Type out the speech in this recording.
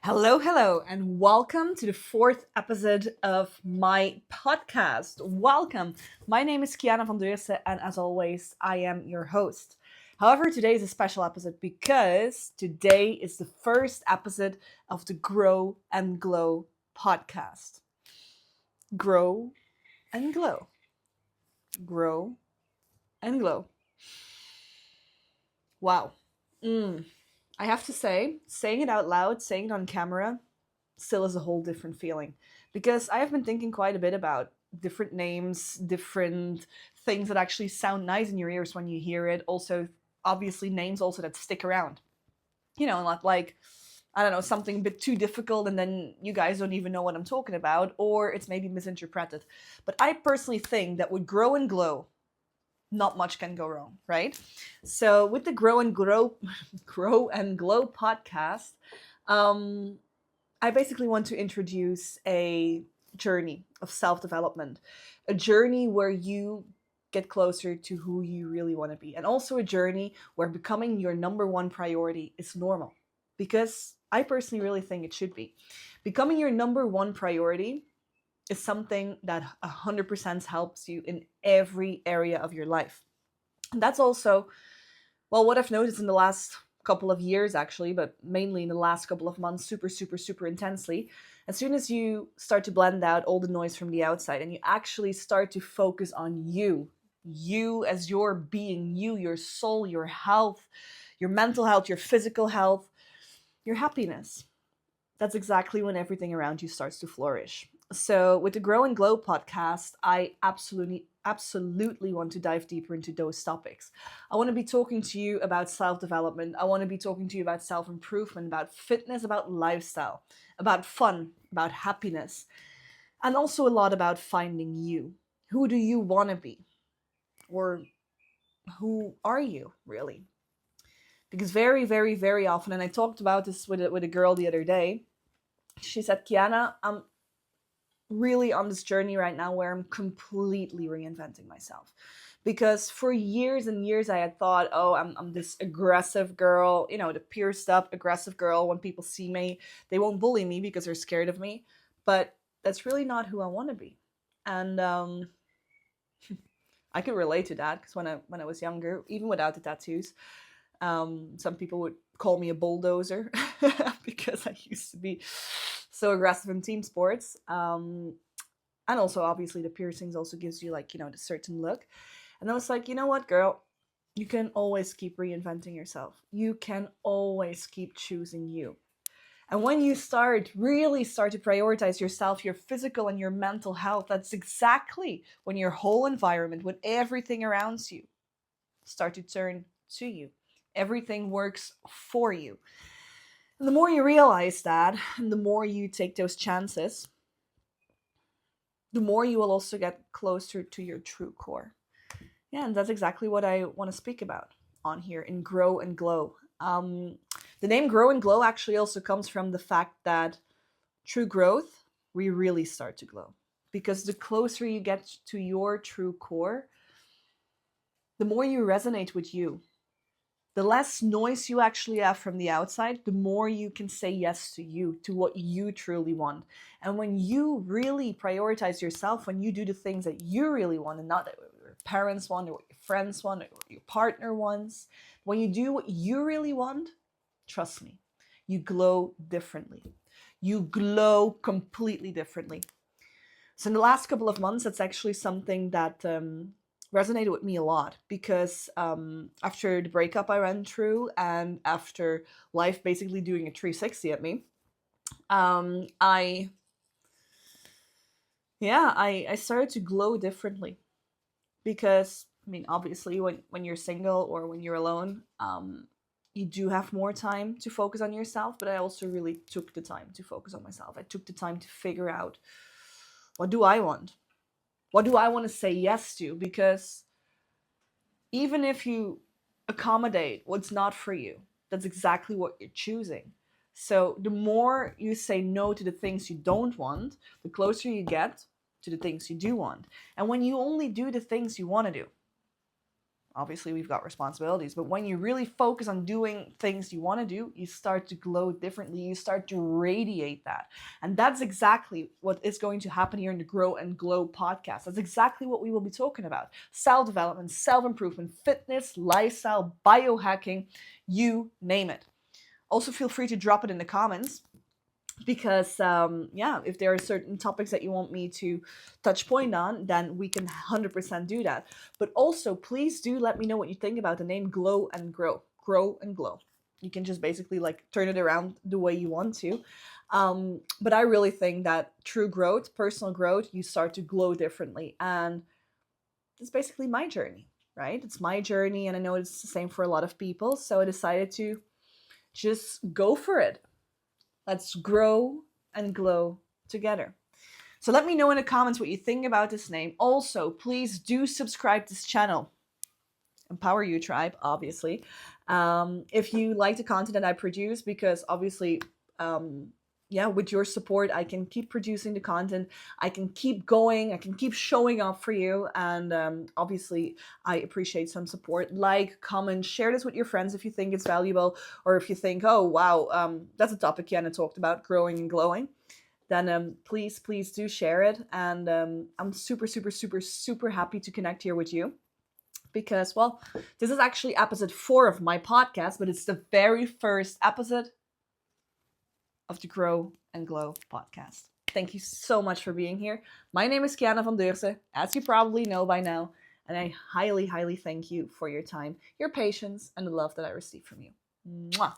Hello, hello, and welcome to the fourth episode of my podcast. Welcome. My name is Kiana van Deursen, and as always, I am your host. However, today is a special episode because today is the first episode of the Grow and Glow podcast. Grow and Glow. Grow and Glow. Wow. I have to say, saying it out loud, saying it on camera, still is a whole different feeling because I have been thinking quite a bit about different names, different things that actually sound nice in your ears when you hear it. Also, obviously, names also that stick around. Not like, I don't know, something a bit too difficult and then you guys don't even know what I'm talking about, or it's maybe misinterpreted. But I personally think that with Grow and Glow, not much can go wrong, right? So with the Grow and Glow podcast, um, I basically want to introduce a journey of self development, a journey where you get closer to who you really want to be, and also a journey where becoming your number one priority is normal. Because I personally really think it should be. Becoming your number one priority is something that 100% helps you in every area of your life. And that's also, well, what I've noticed in the last couple of years, actually, but mainly in the last couple of months, super, super, super intensely. As soon as you start to blend out all the noise from the outside and you actually start to focus on you as your being, you, your soul, your health, your mental health, your physical health, your happiness, that's exactly when everything around you starts to flourish. So with the Grow and Glow podcast, I absolutely want to dive deeper into those topics. I want to be talking to you about self-development. I want to be talking to you about self-improvement, about fitness, about lifestyle, about fun, about happiness, and also a lot about finding you. Who do you want to be? Or who are you really? Because very, very, very often, and I talked about this with a girl the other day, she said, Kiana, I'm really on this journey right now where I'm completely reinventing myself. Because for years and years, I had thought, oh, I'm this aggressive girl, the pierced up, aggressive girl. When people see me, they won't bully me because they're scared of me. But that's really not who I want to be. And I could relate to that because when I was younger, even without the tattoos, some people would call me a bulldozer because I used to be so aggressive in team sports. And also, obviously, the piercings also gives you the certain look. And I was like, you know what, girl? You can always keep reinventing yourself. You can always keep choosing you. And when you really start to prioritize yourself, your physical and your mental health, that's exactly when your whole environment, when everything around you start to turn to you. Everything works for you. And the more you realize that, and the more you take those chances, the more you will also get closer to your true core. Yeah, and that's exactly what I want to speak about on here in Grow and Glow. The name Grow and Glow actually also comes from the fact that through growth, we really start to glow. Because the closer you get to your true core, the more you resonate with you, the less noise you actually have from the outside, the more you can say yes to you, to what you truly want. And when you really prioritize yourself, when you do the things that you really want and not that your parents want or what your friends want or what your partner wants, when you do what you really want, trust me, you glow differently. You glow completely differently. So in the last couple of months, that's actually something that resonated with me a lot because after the breakup I ran through and after life basically doing a 360 at me, I I started to glow differently because I mean obviously when you're single or when you're alone, you do have more time to focus on yourself, but I also really took the time to focus on myself. I took the time to figure out, what do I want? What do I want to say yes to? Because even if you accommodate what's not for you, that's exactly what you're choosing. So the more you say no to the things you don't want, the closer you get to the things you do want. And when you only do the things you want to do, obviously we've got responsibilities, but when you really focus on doing things you want to do, you start to glow differently. You start to radiate that. And that's exactly what is going to happen here in the Grow and Glow podcast. That's exactly what we will be talking about. Self-development, self-improvement, fitness, lifestyle, biohacking, you name it. Also feel free to drop it in the comments, because if there are certain topics that you want me to touch point on, then we can 100% do that. But also, please do let me know what you think about the name Glow and Grow. Grow and Glow. You can just basically like turn it around the way you want to. But I really think that through growth, personal growth, you start to glow differently. And it's basically my journey, right? It's my journey, and I know it's the same for a lot of people. So I decided to just go for it. Let's grow and glow together. So let me know in the comments what you think about this name. Also, please do subscribe to this channel. Empower You Tribe, obviously. If you like the content that I produce, because obviously, with your support, I can keep producing the content. I can keep going. I can keep showing up for you. And obviously, I appreciate some support. Like, comment, share this with your friends if you think it's valuable, or if you think, oh, wow, that's a topic Kiana talked about, growing and glowing. Then please do share it. And I'm super, super, super, super happy to connect here with you. Because, well, this is actually episode 4 of my podcast, but it's the very first episode of the Grow and Glow podcast. Thank you so much for being here. My name is Kiana van Deurse, as you probably know by now, and I highly, highly thank you for your time, your patience, and the love that I receive from you. Mwah!